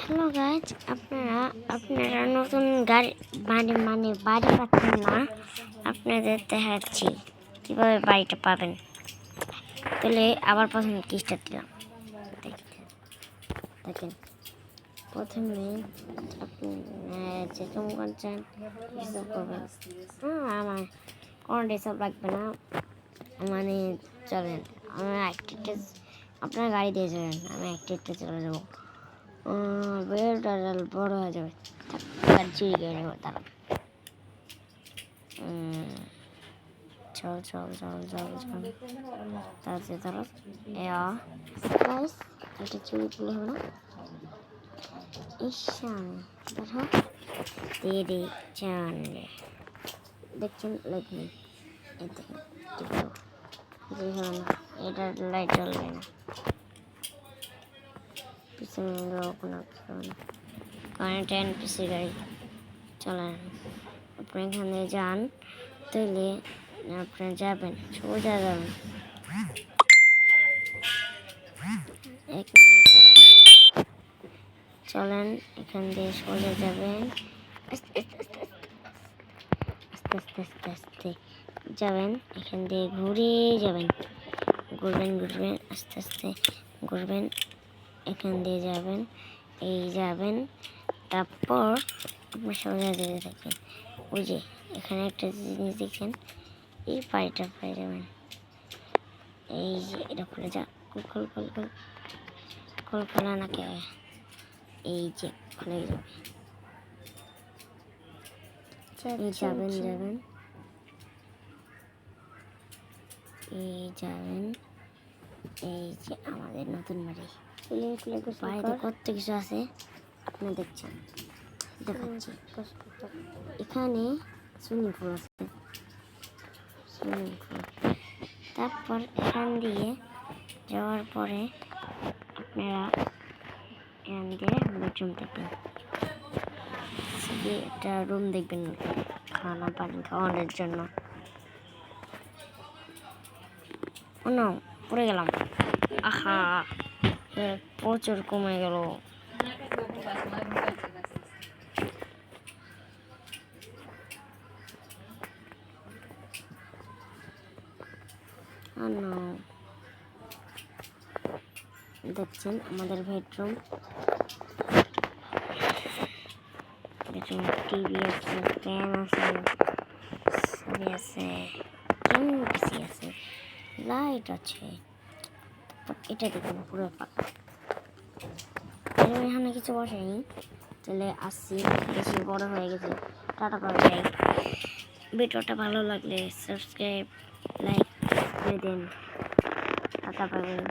Hello guys, আপনারা নতুন গাড়ি বাড়ি পাচ্ছেন না, আপনাদের দেখাচ্ছি কীভাবে বাড়িটা পাবেন। তাহলে আবার প্রথমে কিস্টা দিলাম, দেখেন প্রথমে আপনি যেরকম করছেন হিসাব করবেন। আমার কোনো হিসাব লাগবে না, মানে চলেন আমি একটা আপনার গাড়ি দিয়ে যাবেন, আমি একটা চলে যাবো। বেলটা বড় হয়ে যাবে, চুরি করে নেবো। তারা চল চল চল চল চল তাড়াতাড়ি তাড়াতাড়ি এটা চুরি করলে হবে না। দেখো দিদি চান দেখছেন লাগবে, এই দেখেন হবে না, এটার লাইট জ্বলবে না, পিছনে কোনো কারেন্ট পিসি গাড়ি চলেন। আপনি এখানে যান, তাহলে আপনি যাবেন সোজা যাবেন, এক মিনিট চলেন, এখান দিয়ে সোজা যাবেন, আস্তে আস্তে আস্তে আস্তে আস্তে আস্তে যাবেন, এখান দিয়ে ঘুরে যাবেন, ঘুরবেন ঘুরবেন আস্তে আস্তে ঘুরবেন, এখান দিয়ে যাবেন, এই যাবেন, তারপর আপনি সোজা যেতে থাকবেন। ওই যে এখানে একটা জিনিস দেখছেন, এই পাড়িটা পেয়ে যাবেন, এই যে এটা খুলে যা খোল খোল খোল খোল খোলা নাকি, এই যে খুলে যাবে, যাবেন যাবেন এই যাবেন, এই যে আমাদের নতুন বাড়ি। বাড়িতে কত কিছু আছে আপনি দেখছেন, দেখাচ্ছি। এখানে সুইমিং পুল আছে, সুইমিং পুল। তারপর এখান দিয়ে যাওয়ার পরে আপনারা এখান দিয়ে বেডরুম দেখবেন, একটা রুম দেখবেন খাওয়ানো পানি খাওয়ানোর জন্য। ও না, পড়ে গেলাম, আহা প্রচুর কমে গেল। দেখছেন আমাদের বেডরুম, টিভি আছে, ফ্যান আছে, ছবি আছে, পিসি আছে, লাইট আছে। এটা দেখুন পুরো ফাঁকা, এখানে কিছু বসেনি। তাহলে আসছি, বেশি বড় হয়ে গেছে, টাটা করে যাই। ভিডিওটা ভালো লাগলে সাবস্ক্রাইব লাইক করে দেন, টাটা পাবেন।